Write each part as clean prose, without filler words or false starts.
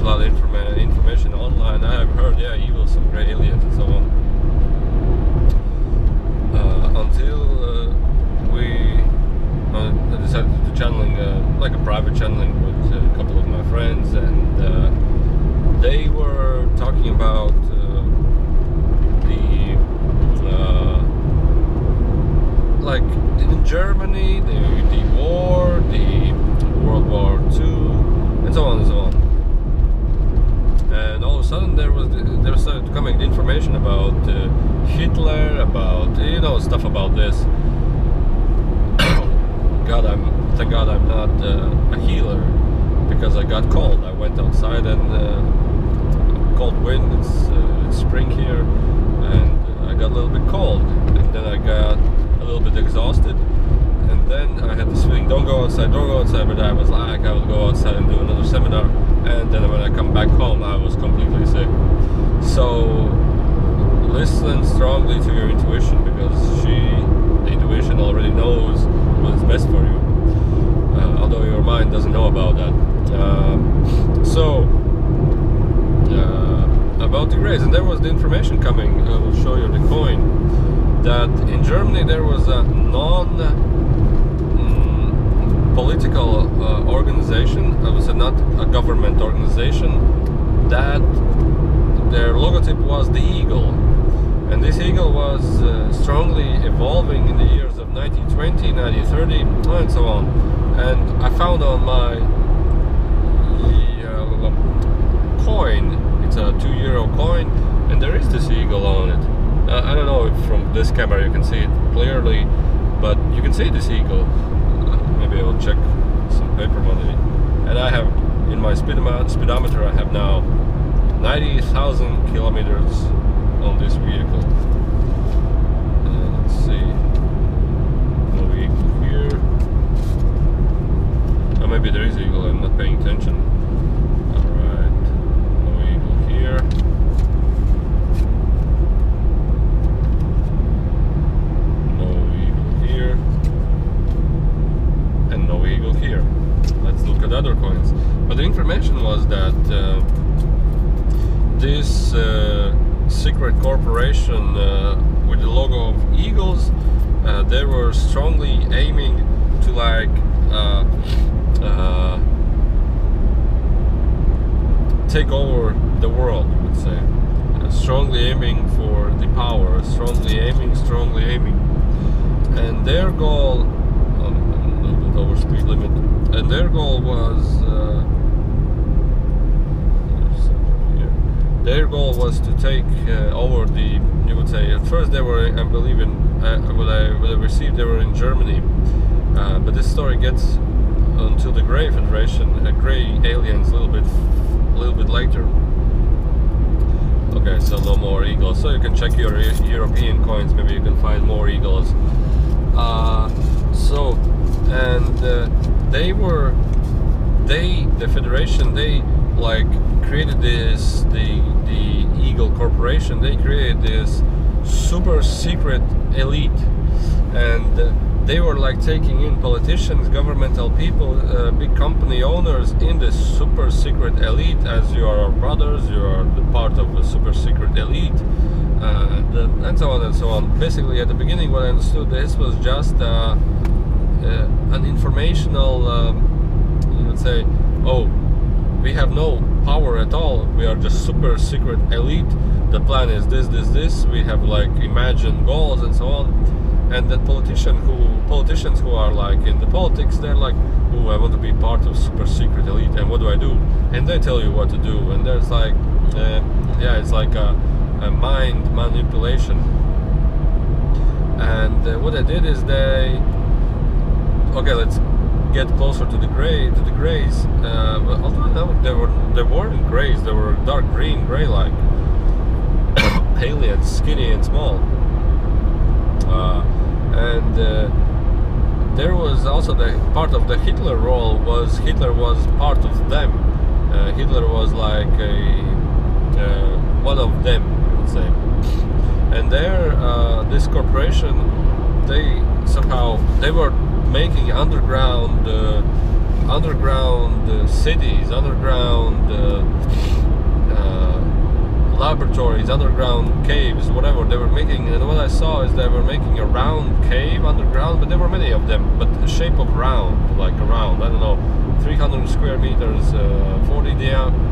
a lot of information online. I have heard, yeah, evil, some great aliens and so on. Until we decided to do channeling, like a private channeling with a couple of my friends, and they were talking about like in Germany, the war, the World War II, and so on and so on. And all of a sudden there started coming information about Hitler, about stuff about this. Thank God I'm not a healer, because I got cold. I went outside and cold wind. It's spring here, and I got a little bit cold, and then I got a little bit exhausted, and then I had this feeling, don't go outside, but I was like, I will go outside and do another seminar, and then when I come back home I was completely sick. So listen strongly to your intuition, because the intuition already knows what is best for you, although your mind doesn't know about that. About the grays, and there was the information coming, I will show you the coin, that in Germany there was a non-political organization, I would say not a government organization, that their logotype was the eagle. And this eagle was strongly evolving in the years of 1920, 1930, and so on. And I found on my coin, it's a €2 coin, and there is this eagle on it. I don't know if from this camera you can see it clearly, but you can see this eagle. Maybe I will check some paper money. And I have, in my speedometer, I have now 90,000 kilometers on this vehicle. Let's see. No eagle here. Oh, maybe there is eagle, I'm not paying attention. Alright. No eagle here. Here. Let's look at other coins. But the information was that this secret corporation with the logo of eagles, they were strongly aiming to take over the world, you would say. Strongly aiming for the power, strongly aiming. And their goal, over speed limit, and their goal was to take over the, you would say, at first they were, I believe in what I received, they were in Germany, but this story gets until the Grey Federation, Grey aliens, a little bit later. Okay, so no more eagles, so you can check your European coins, maybe you can find more eagles. The Federation, they created this, the Eagle Corporation, they created this super secret elite, and they were taking in politicians, governmental people, big company owners in this super secret elite. As you are our brothers, you are the part of the super secret elite, and so on and so on. Basically, at the beginning, what I understood, this was just an informational, you would say, oh, we have no power at all, we are just super secret elite, the plan is this, we have imagined goals and so on. And that politicians who are in the politics, they're oh, I want to be part of super secret elite, and what do I do? And they tell you what to do, and there's yeah, it's like a mind manipulation. And what they did is okay, let's get closer to the grays. But although they weren't grays, they were dark green, gray-like aliens, skinny and small. And there was also the part of the Hitler role was Hitler was part of them. Hitler was one of them, you would say. And this corporation, they were making underground underground cities, underground laboratories, underground caves, whatever they were making. And what I saw is they were making a round cave underground, but there were many of them, but the shape of round, like a round, I don't know, 300 square meters, 40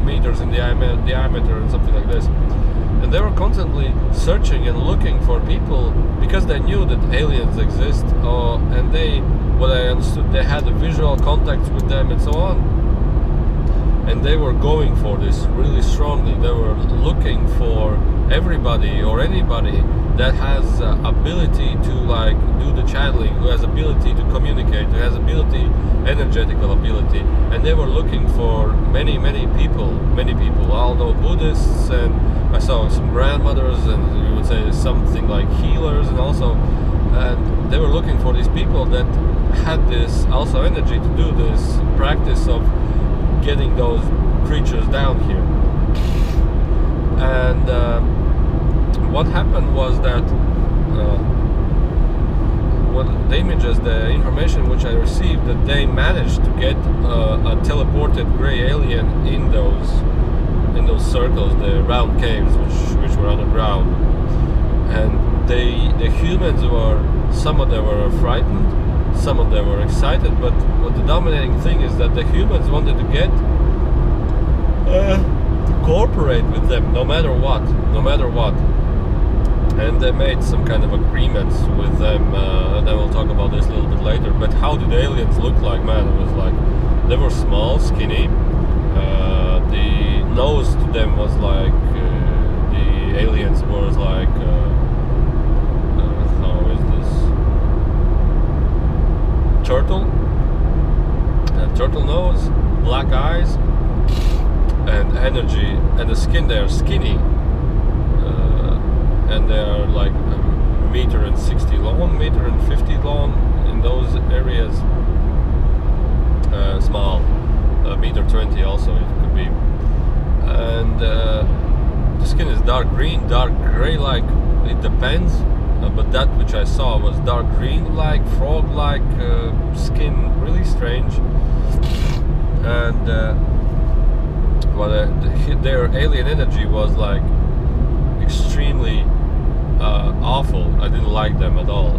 meters in diameter and something like this. And they were constantly searching and looking for people because they knew that aliens exist, and what I understood, they had a visual contact with them and so on. And they were going for this really strongly. They were looking for everybody or anybody that has ability to like do the channeling, who has ability to communicate, who has ability, energetical ability. And they were looking for many people, although Buddhists, and I saw some grandmothers, and you would say something like healers, and also, and they were looking for these people that had this also energy to do this practice of getting those creatures down here. And what happened was that what the images, the information which I received, that they managed to get a teleported gray alien in those circles, the round caves which were underground. And the humans were, some of them were frightened, some of them were excited, but what the dominating thing is that the humans wanted to get to cooperate with them no matter what. And they made some kind of agreements with them, and then we'll talk about this a little bit later. But how did the aliens look like? Man, it was like, they were small, skinny, the nose to them was like, the aliens was like, how is this? Turtle nose, black eyes, and energy, and the skin, they are skinny, and they are like a meter and 60 long, meter and 50 long in those areas, small, meter 20 also it could be, and the skin is dark green, dark gray, like it depends. But that which I saw was dark green, like frog-like skin, really strange. And their alien energy was like extremely awful. I didn't like them at all.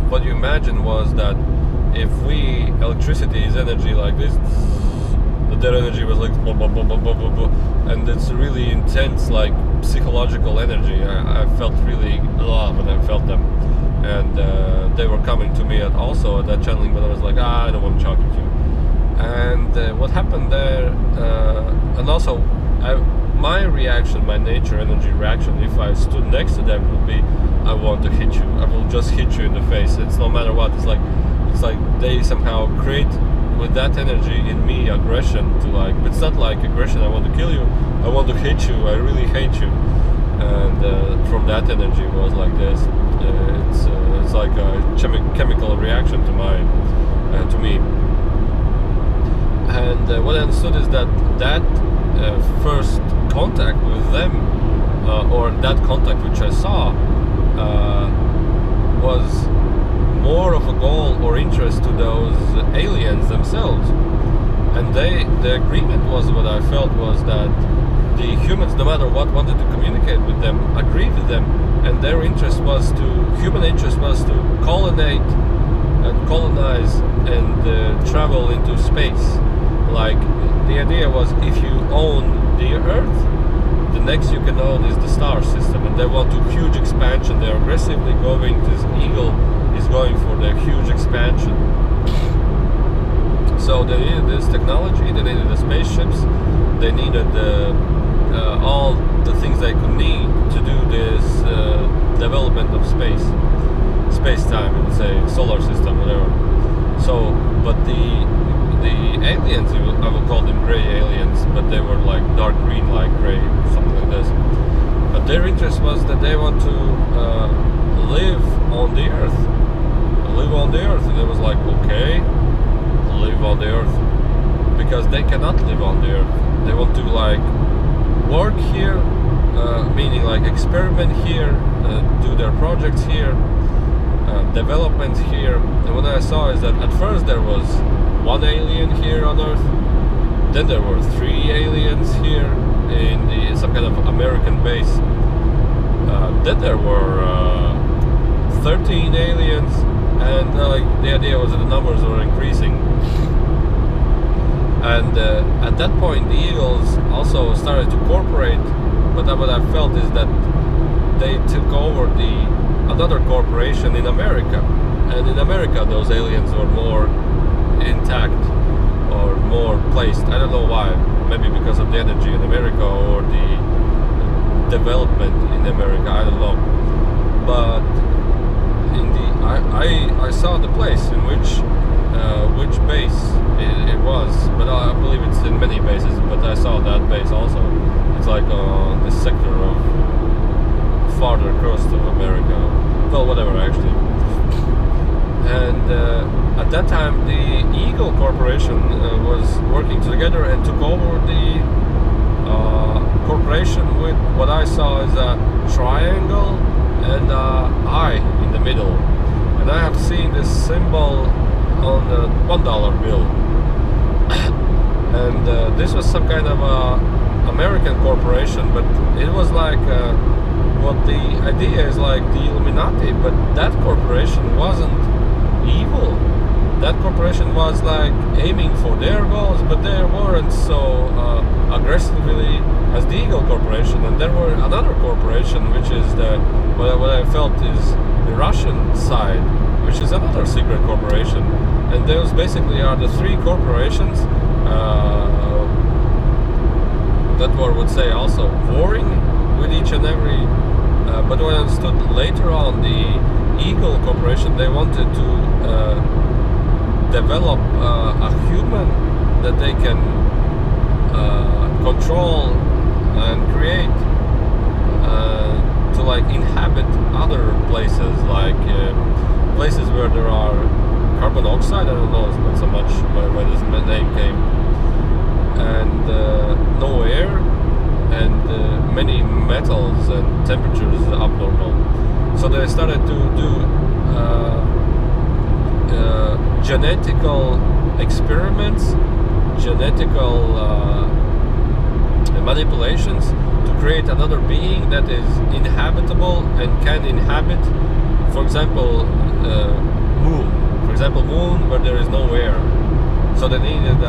What you imagine was that if electricity is energy like this, their energy was like blah, blah, blah, blah, blah, blah, blah. And it's really intense, like psychological energy. I felt really when I felt them, and they were coming to me also at that channeling, but I was like, I don't want to talk to you. And what happened there, and also my reaction, my nature energy reaction, if I stood next to them, would be, I want to hit you. I will just hit you in the face. It's no matter what. It's like they somehow create with that energy in me aggression to like, it's not like aggression, I want to kill you, I want to hit you, I really hate you. And from that energy it was like this. It's like a chemical reaction to me. And what I understood is that first contact with them, or that contact which I saw, was more of a goal or interest to those aliens themselves. And the agreement was, what I felt was that the humans, no matter what, wanted to communicate with them, agree with them, and their interest was human interest was to colonize and travel into space. Like, the idea was, if you own the Earth, the next you can own is the star system, and they want to huge expansion. They're aggressively going. This eagle is going for their huge expansion. So they needed this technology, they needed the spaceships, they needed all the things they could need to do this development of space-time, and say solar system, whatever. So, but the aliens, I will call them gray aliens, but they were like dark green, like gray, something like this. But their interest was that they want to live on the Earth, and it was like, okay, live on the Earth, because they cannot live on the Earth. They want to like work here, meaning like experiment here, do their projects here, development here. And what I saw is that at first there was one alien here on Earth. Then there were 3 aliens here in some kind of American base. Then there were 13 aliens, and the idea was that the numbers were increasing. And at that point, the Eagles also started to cooperate. But what I felt is that they took over another corporation in America, and in America those aliens were more intact or more placed. I don't know why. Maybe because of the energy in America or the development in America. I don't know. But I saw the place in which base it was, but I believe it's in many bases. But I saw that base also. It's like on this sector of farther across of America. Well, whatever actually. And at that time, the Eagle Corporation was working together and took over the corporation with what I saw as a triangle and an eye in the middle. And I have seen this symbol on the $1 bill. And this was some kind of American corporation, but it was like what the idea is like the Illuminati, but that corporation wasn't evil. That corporation was like aiming for their goals, but they weren't so aggressively as the Eagle Corporation. And there were another corporation, which is what I felt is the Russian side, which is another secret corporation. And those basically are the 3 corporations that were, would say, also warring with each and every. But when I understood later on, the Eagle Corporation, they wanted to develop a human that they can control and create to like inhabit other places, like places where there are carbon oxide. I don't know not so much where this name came, and no air, and many metals and temperatures abnormal. So they started to do genetical experiments, genetical manipulations to create another being that is inhabitable and can inhabit, for example, moon. For example, moon where there is no air. So they needed,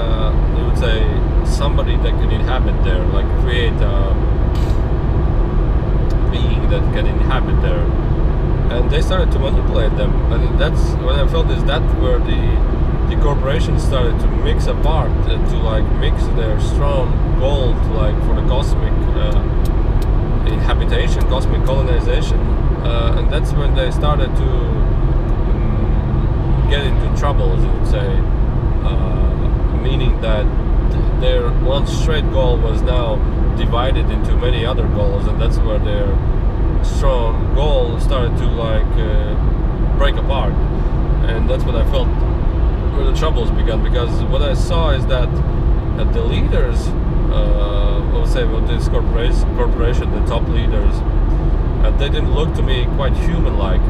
you would say, somebody that can inhabit there, like create a being that can inhabit there. And they started to manipulate them, and that's when I felt is that where the corporations started to mix apart, to like mix their strong goal to like for the cosmic inhabitation, cosmic colonization, and that's when they started to get into trouble, as you would say, meaning that their one straight goal was now divided into many other goals, and that's where their strong goal started to like break apart. And that's what I felt where the troubles began, because what I saw is that the leaders, I would say about this corporation, the top leaders, they didn't look to me quite human-like,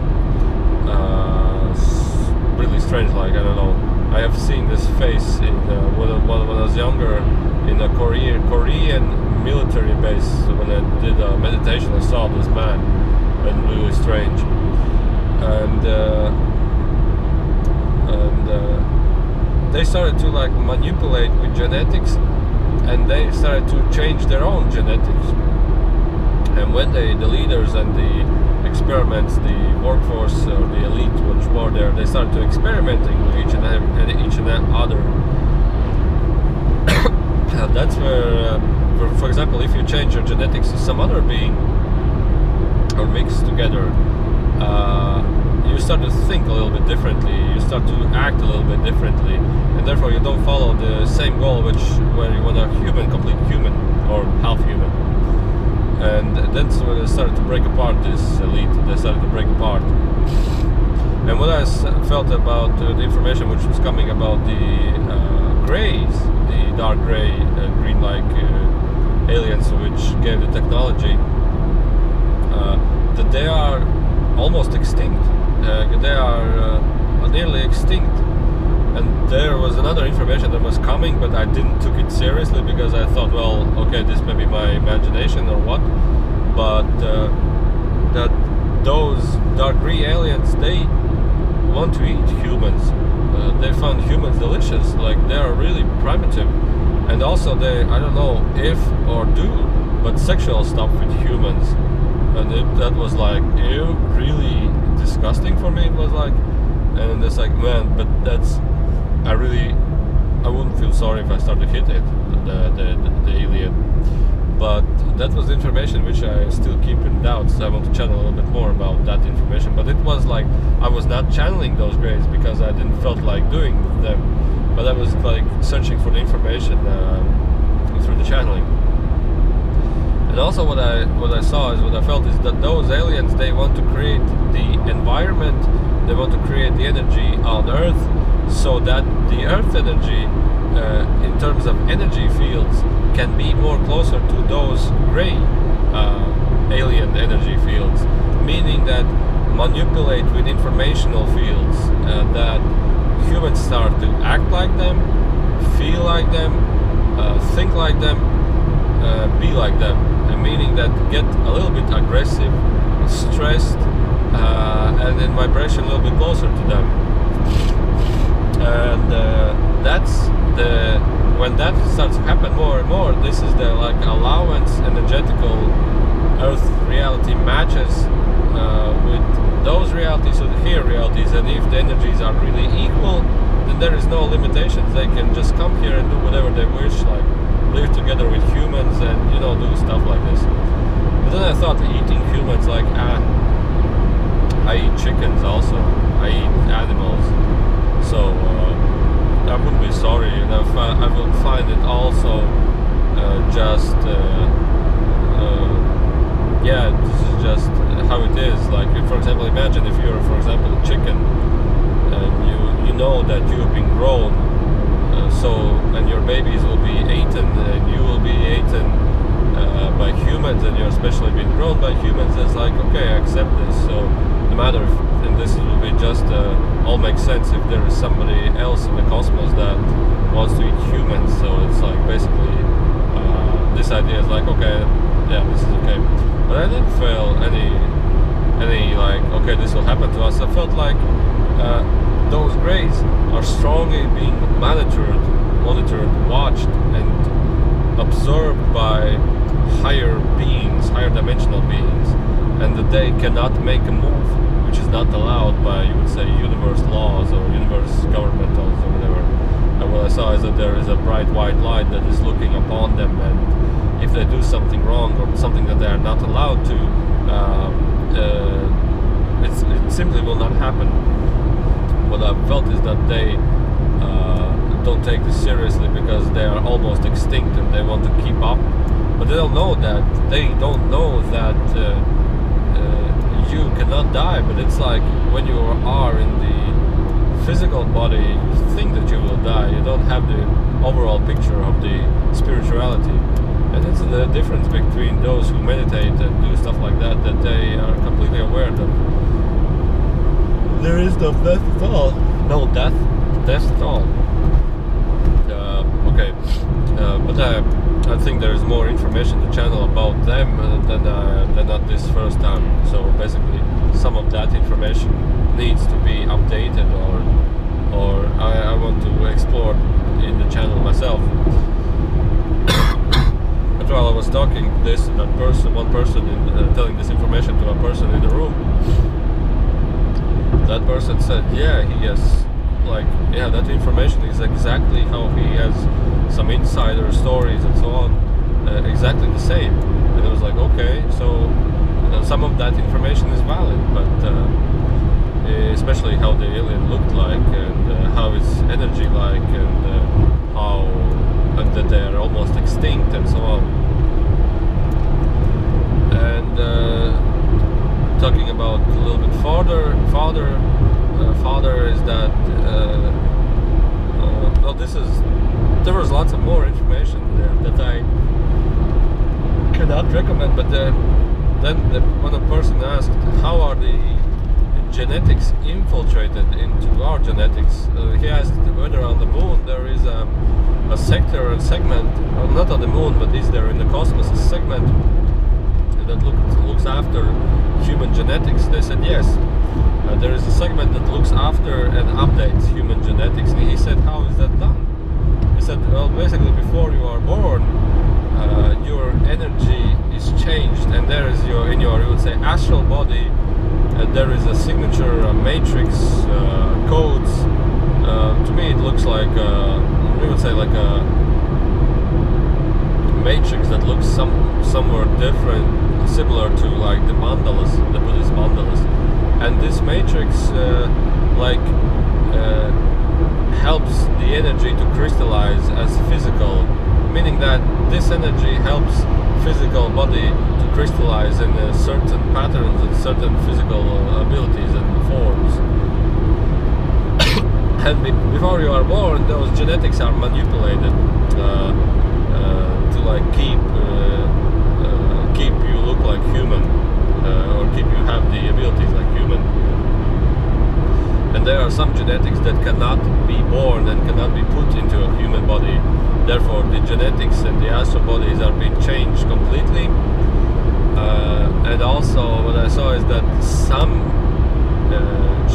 really strange-like. I don't know. I have seen this face in when I was younger in a Korean military base. When I did a meditation, I saw this man, and really strange. And they started to like manipulate with genetics, and they started to change their own genetics. And when the leaders and the experiments, the workforce or the elite which were there, they started to experimenting with each and other. That's where, for example, if you change your genetics to some other being or mix together, you start to think a little bit differently, you start to act a little bit differently, and therefore you don't follow the same goal where you want a human, complete human, or half human. And that's when they started to break apart, this elite. They started to break apart. And what I felt about the information which was coming about the greys, the dark gray, green-like aliens which gave the technology, that they are almost extinct. They are nearly extinct. And there was another information that was coming, but I didn't took it seriously because I thought, well, okay, this may be my imagination or what. But that those dark green aliens, they want to eat humans. They found humans delicious, like they are really primitive. And also they, I don't know if or do, but sexual stuff with humans. And that was like, ew, really disgusting for me. It was like, and it's like, man, but that's, I wouldn't feel sorry if I started to hit it, the alien. But that was information which I still keep in doubt, so I want to channel a little bit more about that information. But it was like, I was not channeling those grays because I didn't felt like doing them, but I was like searching for the information through the channeling. And also what I saw is, what I felt is that those aliens, they want to create the environment, they want to create the energy on Earth, so that the Earth energy, in terms of energy fields, can be more closer to those gray alien energy fields, meaning that manipulate with informational fields, that humans start to act like them, feel like them, think like them, be like them, and meaning that get a little bit aggressive, stressed, and in vibration a little bit closer to them. And that's the, when that starts to happen more and more, this is the like allowance energetical Earth reality matches with those realities or the here realities. And if the energies are really equal, then there is no limitations. They can just come here and do whatever they wish, like live together with humans and, you know, do stuff like this. But then I thought, eating humans, like, I eat chickens also, I eat animals, so I wouldn't be sorry, and I would find it also just yeah, this is just how it is. Like, if, for example, imagine if you're, for example, a chicken, and you know that you've been grown, and your babies will be eaten, and you will be eaten by humans, and you're especially being grown by humans. It's like, okay, I accept this. So no matter if, and this will be just all makes sense if there is somebody else in the cosmos that wants to eat humans. So it's like basically this idea is like, okay, yeah, this is okay. But I didn't feel any like, okay, this will happen to us. I felt like those grays are strongly being monitored, watched, and observed by higher beings, higher dimensional beings, and that they cannot make a move which is not allowed by, you would say, universe laws or universe governmentals or whatever. And what I saw is that there is a bright white light that is looking upon them, and if they do something wrong or something that they are not allowed to, it simply will not happen. What I felt is that they don't take this seriously because they are almost extinct and they want to keep up, but they don't know that. They don't know that you cannot die. But it's like when you are in the physical body, you think that you will die. You don't have the overall picture of the spirituality, and it's the difference between those who meditate and do stuff like that, that they are completely aware that there is no death at all. No death at all. Okay, but I think there is more information to channel about them than at this first time. So basically, some of that information needs to be updated, or I want to explore in the channel myself. But while I was talking this, one person telling this information to a person in the room, that person said, yeah, he has, like, yeah, that information is exactly how he has some insider stories and so on, exactly the same. And I was like, okay, so some of that information is valid, but especially how the alien looked like, and how its energy like, and how that they are almost extinct and so on. And talking about a little bit father is that well, there was lots of more information there that I cannot recommend, but then when a person asked, how are the genetics infiltrated into our genetics. He asked whether on the moon there is a sector and segment, not on the moon, but is there in the cosmos a segment that looks after human genetics? They said yes. There is a segment that looks after and updates human genetics. And he said, how is that done? He said, well, basically before you are born, your energy is changed, and there is in your, you would say, astral body, there is a signature, a matrix, codes. To me it looks like, we would say, like a matrix that looks somewhere different, similar to like the mandalas, the Buddhist mandalas. And this matrix helps the energy to crystallize as physical, meaning that this energy helps physical body to crystallize in certain patterns and certain physical abilities and forms. And before you are born, those genetics are manipulated to like keep you look like human, or keep you have the abilities like human. And there are some genetics that cannot be born and cannot be put into a human body. Therefore, the genetics and the astral bodies are being changed completely. And also, what I saw is that some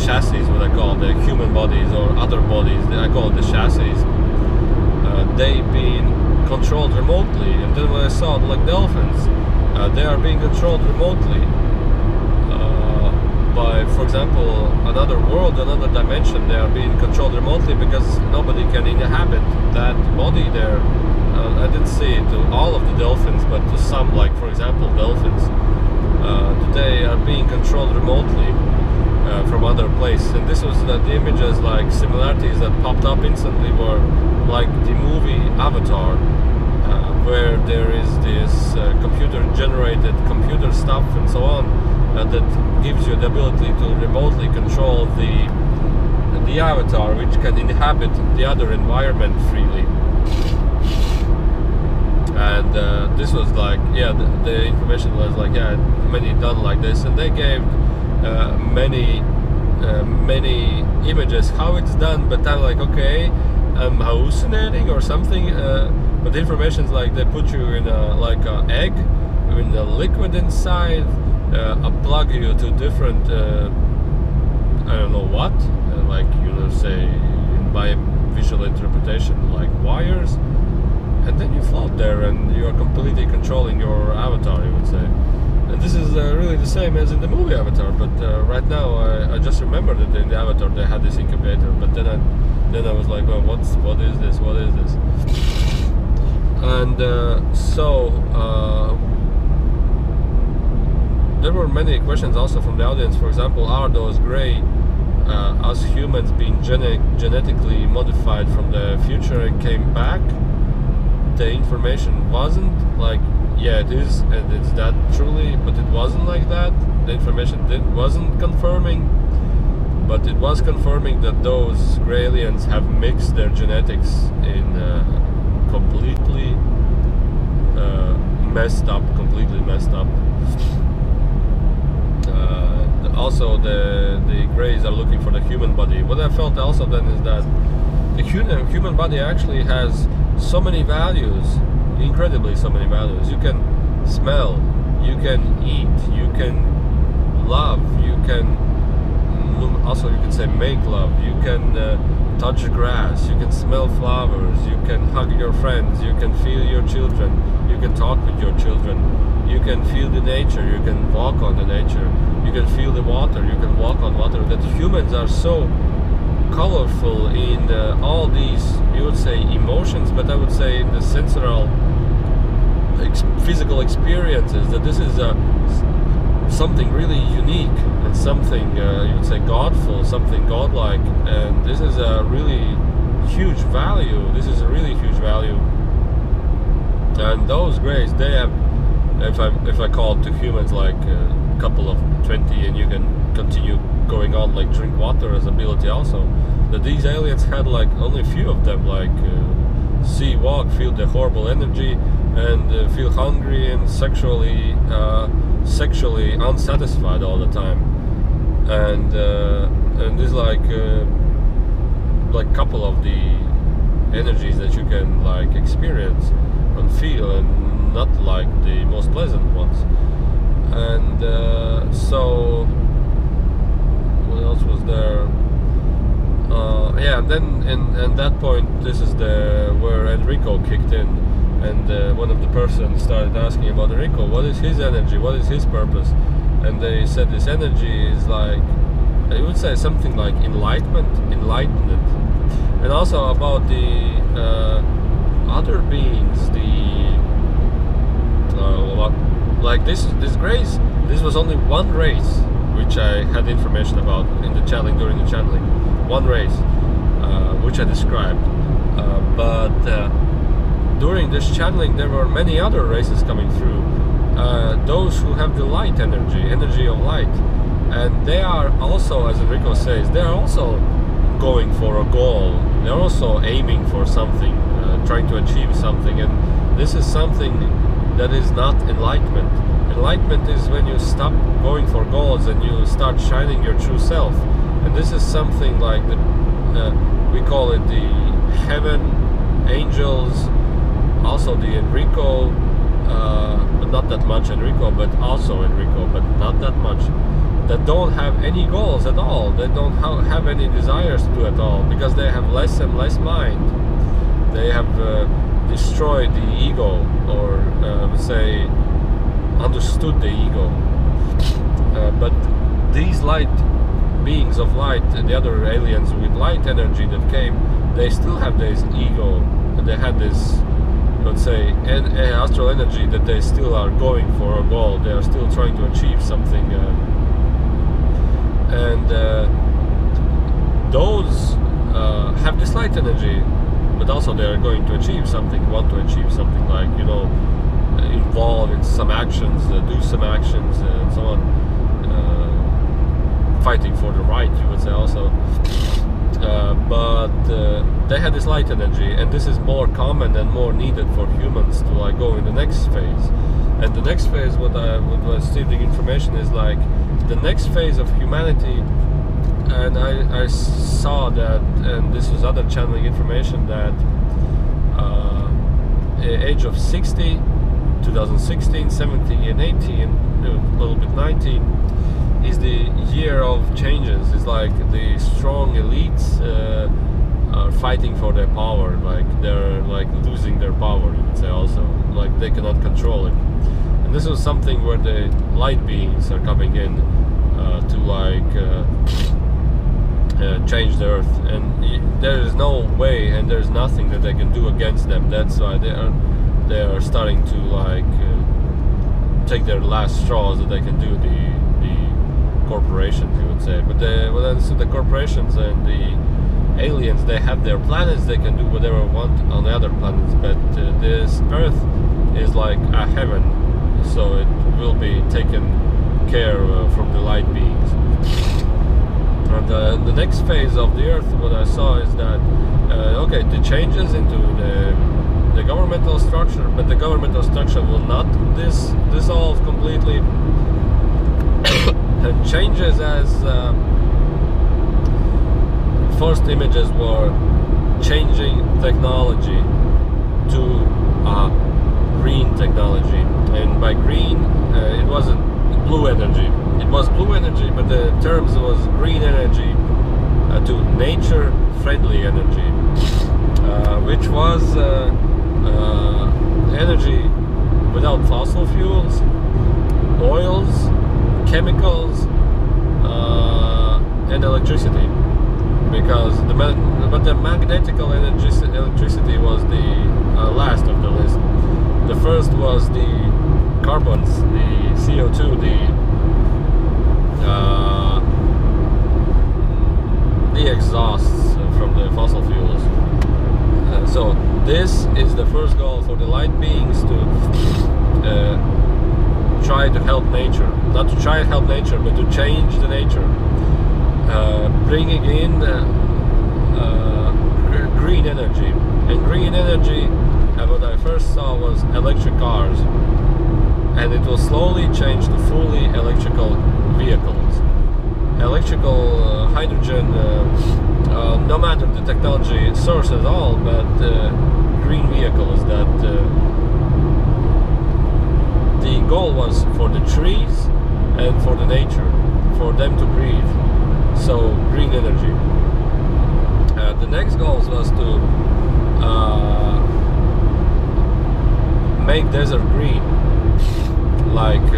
chassis, what I call the human bodies or other bodies, I call it the chassis, they've been controlled remotely. And then when I saw like dolphins, they are being controlled remotely by, for example, another world, another dimension. They are being controlled remotely because nobody can inhabit that body there. I didn't see it to all of the dolphins, but to some, like for example dolphins, they are being controlled remotely from other places. And this was the images, like similarities that popped up instantly were like the movie Avatar, where there is this computer-generated computer stuff and so on that gives you the ability to remotely control the avatar, which can inhabit the other environment freely. And this was like, yeah, the information was like, yeah, many done like this, and they gave many images how it's done, but I'm like, okay, I'm hallucinating or something. But the information is like they put you in like an egg with a liquid inside, plug you to different I don't know what, like say by visual interpretation, like wires, and then you float there and you are completely controlling your avatar, you would say. And this is really the same as in the movie Avatar, but right now I just remembered that in the Avatar they had this incubator, but then I was like, well, what is this? And there were many questions also from the audience. For example, are those gray us humans being genetically modified from the future and came back? The information wasn't like, yeah, it is, and it's that truly, but it wasn't like that. The information wasn't confirming, but it was confirming that those gray aliens have mixed their genetics in completely completely messed up. Also, the Greys are looking for the human body. What I felt also then is that the human body actually has so many values, incredibly so many values. You can smell, you can eat, you can love, you can also, you can say make love, you can touch grass, you can smell flowers, you can hug your friends, you can feel your children, you can talk with your children, you can feel the nature, you can walk on the nature, you can feel the water, you can walk on water. That humans are so colorful in all these, you would say, emotions, but I would say in the sensorial physical experiences, that this is something really unique and something you would say godful, something godlike, and this is a really huge value. This is a really huge value. And those Greys, they have, if I call to humans like a couple of 20, and you can continue going on, like drink water as ability also, that these aliens had like only a few of them, like see, walk, feel the horrible energy, and feel hungry and sexually unsatisfied all the time. and this like couple of the energies that you can like experience and feel, and not like the most pleasant ones. And so what else was there? Yeah, and then in that point, this is where Enrico kicked in, and one of the persons started asking about Enrico, what is his energy, what is his purpose? And they said this energy is like, I would say something like enlightenment, and also about the other beings, like this grace. This was only one race which I had information about in the channeling, during the channeling. One race which I described, but during this channeling there were many other races coming through, those who have the light energy of light, and they are also, as Enrico says, they are also going for a goal. They're also aiming for something, trying to achieve something, and this is something that is not enlightenment. Enlightenment is when you stop going for goals and you start shining your true self. And this is something like we call it the heaven, angels, also the Enrico, but not that much Enrico, but also Enrico, but not that much, that don't have any goals at all. They don't have any desires to do at all, because they have less and less mind. They have destroyed the ego, or say understood the ego. But these light beings of light, the other aliens with light energy that came, they still have this ego, and they had this, let's say, astral energy, that they still are going for a goal. They are still trying to achieve something, and those have this light energy, but also they are going to achieve something, want to achieve something, like, you know, involve in some actions, do some actions, and so on, fighting for the right, you would say also. But they had this light energy, and this is more common and more needed for humans to like go in the next phase. And the next phase, what I received the information is like the next phase of humanity. And I saw that, and this was other channeling information, that age of 60, 2016, 17 and 18, a little bit 19, is the year of changes. It's like the strong elites are fighting for their power, like they're like losing their power, you would say also, like they cannot control it. And this is something where the light beings are coming in to like change the earth, and there is no way and there's nothing that they can do against them. That's why they are starting to like take their last straws that they can do, the corporations, you would say. But the corporations and the aliens, they have their planets, they can do whatever they want on the other planets, but this earth is like a heaven, so it will be taken care from the light beings. And the next phase of the earth, what I saw is that okay, the changes into the governmental structure, but the governmental structure will not dissolve completely. And changes as first images were changing technology to green technology, and by green it wasn't blue energy. It was blue energy, but the terms was green energy to nature-friendly energy, which was energy without fossil fuels, oils, chemicals, and electricity. Because the magnetical electricity was the last of the list. The first was the carbons, the CO2, the exhausts from the fossil fuels. So this is the first goal for the light beings, to try to help nature. Not to try to help nature, but to change the nature. Bringing in green energy. And green energy, what I first saw was electric cars. And it will slowly change to fully electrical vehicles. electrical, hydrogen, no matter the technology source at all, but green vehicles. That the goal was for the trees and for the nature, for them to breathe. So green energy. The next goal was to make desert green, like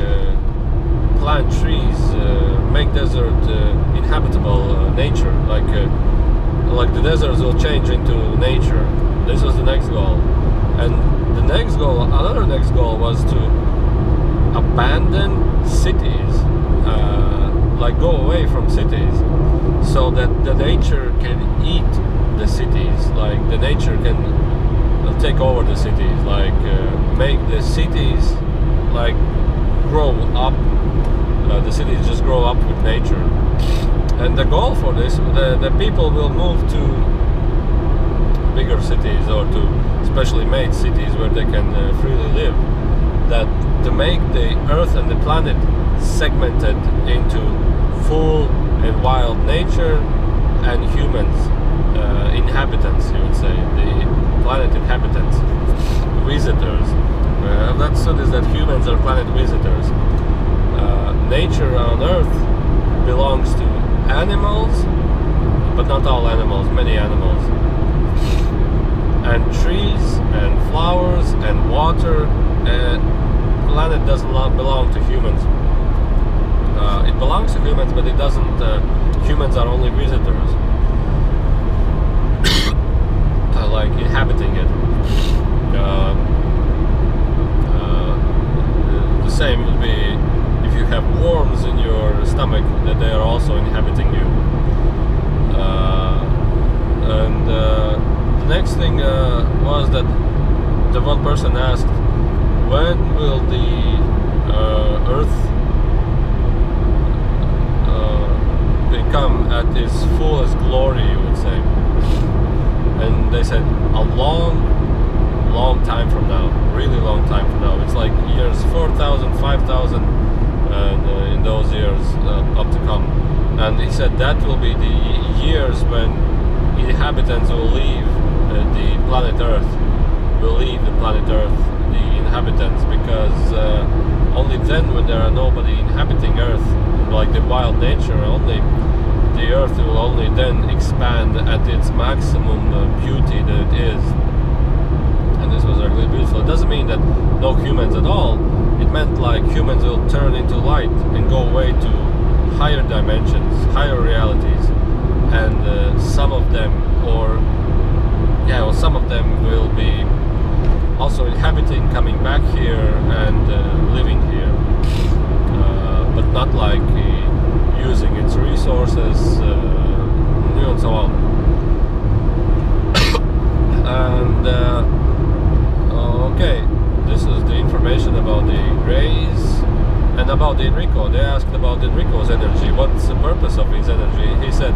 plant trees, make desert inhabitable nature, like the deserts will change into nature. This was the next goal. And the next goal, another next goal, was to abandon cities, like go away from cities, so that the nature can eat the cities, like the nature can take over the cities, like make the cities like grow up, the cities just grow up with nature. And the goal for this, the people will move to bigger cities or to specially made cities where they can freely live, that to make the earth and the planet segmented into full and wild nature and humans, inhabitants, you would say, the planet inhabitants, visitors. That studies that humans are planet visitors. Nature on Earth belongs to animals, but not all animals, many animals, and trees and flowers and water. Planet does not belong to humans. It belongs to humans, but it doesn't. Humans are only visitors, like inhabiting it. The same would be if you have worms in your stomach, that they are also inhabiting you. And the next thing was that the one person asked, when will the Earth become at its fullest glory, you would say? And they said a long time from now, really long time from now. It's like years 4,000, 5,000, and in those years up to come. And he said that will be the years when inhabitants will leave the planet Earth, will leave the planet Earth, the inhabitants, because only then, when there are nobody inhabiting Earth, like the wild nature, only the Earth will only then expand at its maximum beauty that it is. And this was really beautiful. It doesn't mean that no humans at all. It meant like humans will turn into light and go away to higher dimensions, higher realities, and some of them, some of them will be also inhabiting, coming back here and living here, but not like using its resources, and so on. And okay, this is the information about the rays and about Enrico. They asked about Enrico's energy. What's the purpose of his energy? He said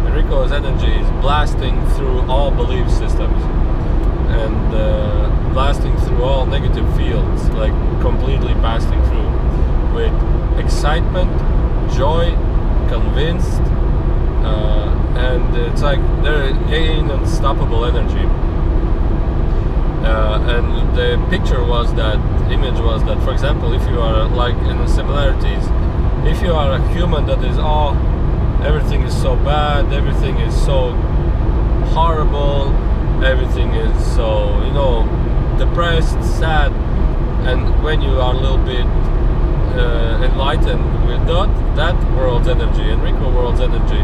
Enrico's energy is blasting through all belief systems and blasting through all negative fields, like completely blasting through with excitement, joy, convinced, and it's like they're gaining unstoppable energy. And the picture was that, image was that, for example, if you are like in the similarities, if you are a human that is, oh, everything is so bad, everything is so horrible, everything is so, depressed, sad, and when you are a little bit enlightened with that world's energy, Enrico world's energy,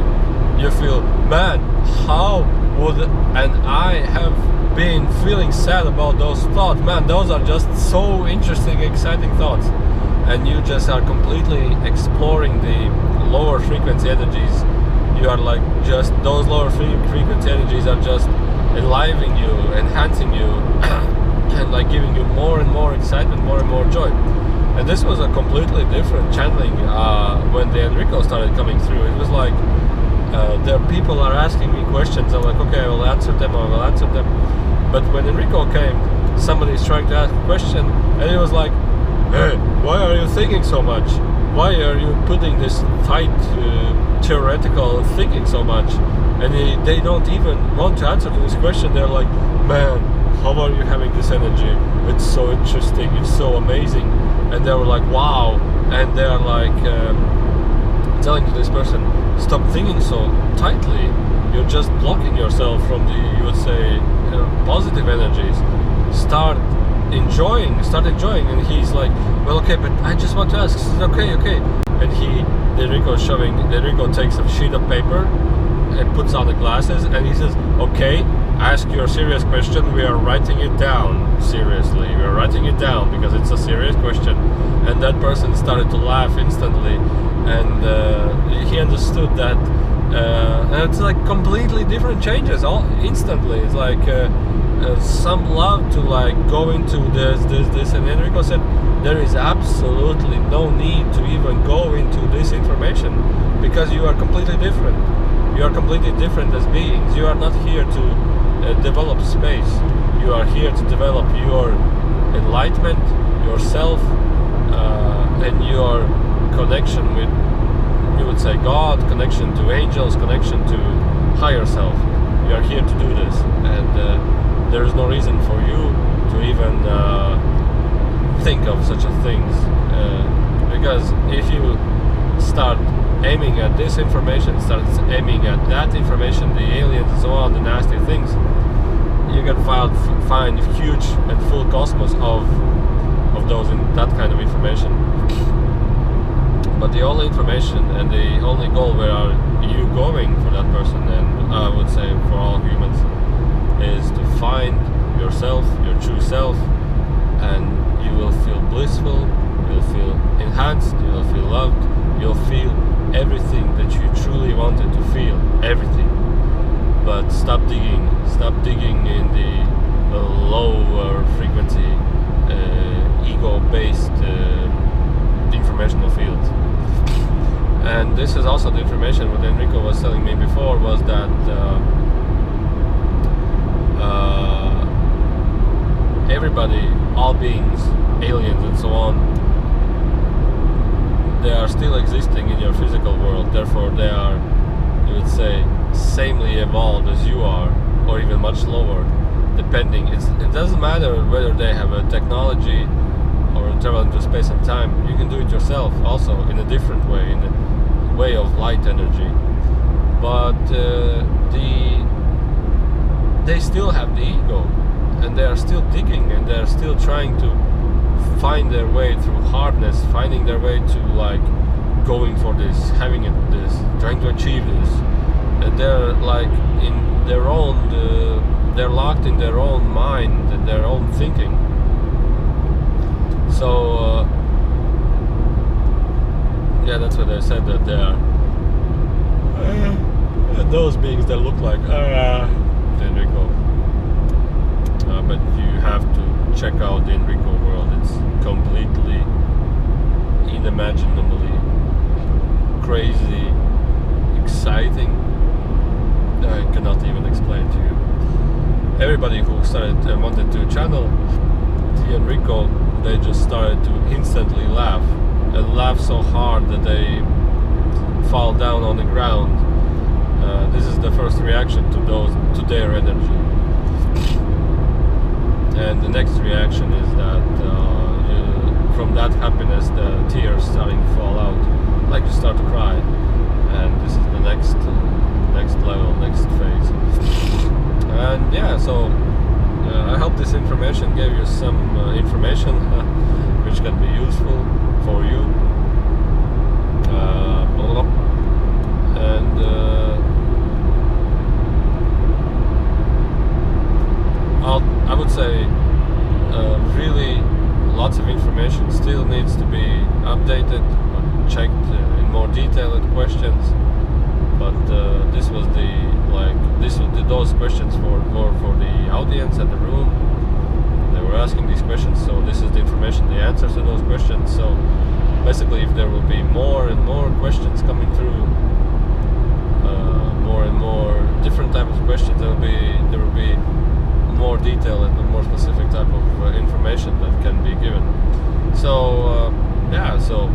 you feel, man, how would I have been feeling sad about those thoughts? Man, those are just so interesting, exciting thoughts. And you just are completely exploring the lower frequency energies. You are like, just those lower frequency energies are just enlivening you, enhancing you, and like giving you more and more excitement, more and more joy. And this was a completely different channeling when the Enrico started coming through. It was like there people are asking me questions. I'm like, okay, I will answer them. But when Enrico came, somebody's trying to ask a question, and it was like, hey, why are you thinking so much? Why are you putting this tight theoretical thinking so much, and they don't even want to answer to this question. They're like, man, how are you having this energy? It's so interesting, it's so amazing. And they were like, wow. And they're like telling to this person, stop thinking so tightly, you're just blocking yourself from the, you would say, positive energies. Start enjoying. And he's like, well, okay, but I just want to ask. Okay. And Enrico takes a sheet of paper and puts on the glasses, and he says, okay, ask your serious question. We are writing it down. Seriously, we are writing it down because it's a serious question. And that person started to laugh instantly, and he understood that. And it's like completely different changes all instantly. It's like some love to like go into this, and Enrico said there is absolutely no need to even go into this information because you are completely different. You are completely different as beings. You are not here to develop space. You are here to develop your enlightenment, yourself, and your connection with, you would say, God, connection to angels, connection to higher self. You are here to do this, and there is no reason for you to even think of such a things, because if you start aiming at this information, starts aiming at that information, the aliens and so on, the nasty things, you can find huge and full cosmos of those in that kind of information. But the only information and the only goal where are you going for that person, and I would say for all humans, is to find yourself, your true self, and you will feel blissful, you'll feel enhanced, you'll feel loved, you'll feel everything that you truly wanted to feel, everything. But stop digging in the lower frequency, ego-based informational field. And this is also the information what Enrico was telling me before, was that everybody, all beings, aliens and so on, they are still existing in your physical world. Therefore they are, you would say, samely evolved as you are, or even much lower, depending. It doesn't matter whether they have a technology or travel into space and time. You can do it yourself also in a different way, in a way of light energy. But they still have the ego, and they are still digging, and they are still trying to find their way through hardness, finding their way to like going for this, having it this, trying to achieve this. And they're like in their own, they're locked in their own mind and their own thinking. So yeah, that's what I said, that they are those beings that look like Enrico. But you have to check out the Enrico world. It's completely unimaginably crazy, exciting. I cannot even explain to you. Everybody who started wanted to channel the Enrico, they just started to instantly laugh, and laugh so hard that they fall down on the ground. This is the first reaction to their energy. And the next reaction is that from that happiness the tears starting to fall out, like you start to cry. And this is the next level, next phase. And yeah, so I hope this information gave you some information which can be useful for you. And I would say really lots of information still needs to be updated or checked in more detailed questions. But this was those questions for the audience at the room. They were asking these questions, so this is the information, the answers to those questions. So basically, if there will be more and more questions coming through, more and more different types of questions, there will be more detailed and more specific type of information that can be given. So yeah, so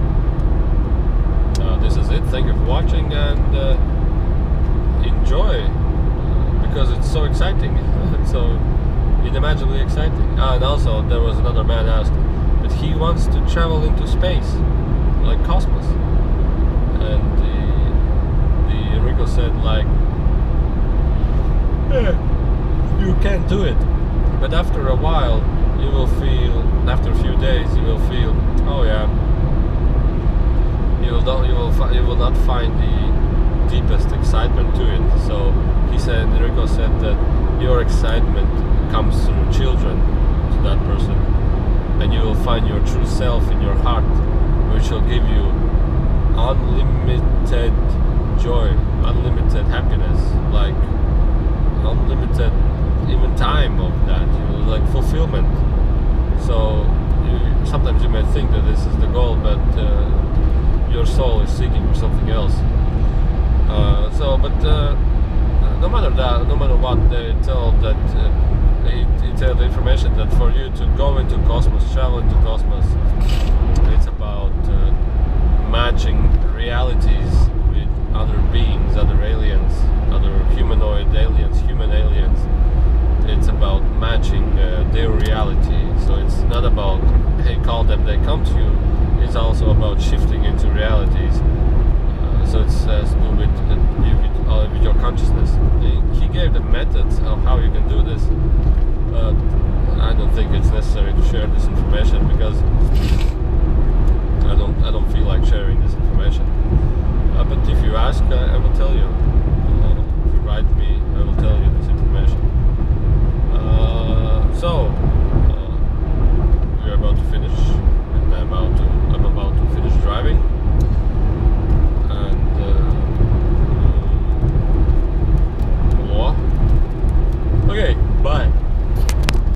this is it. Thank you for watching, and enjoy, because it's so exciting. It's so unimaginably exciting. And also there was another man asked, but he wants to travel into space, like cosmos, and the Enrico said, like, you can't do it, but after a while you will feel, after a few days you will feel, oh yeah, you will not find the deepest excitement to it. So he said, Enrico said, that your excitement comes through children to that person, and you will find your true self in your heart, which will give you unlimited joy, unlimited happiness, like unlimited even time of that, like fulfillment. So sometimes you may think that this is the goal, but your soul is seeking for something else. No matter that, no matter what they tell, that they tell the information that for you to go into cosmos, travel into cosmos, it's about matching realities with other beings, other aliens, other humanoid aliens, human aliens. It's about matching their reality. So it's not about, hey, call them, they come to you. It's also about shifting into realities. So it has to do with your consciousness. He gave the methods of how you can do this, but I don't think it's necessary to share this information, because I don't feel like sharing this information. But if you ask, I will tell you.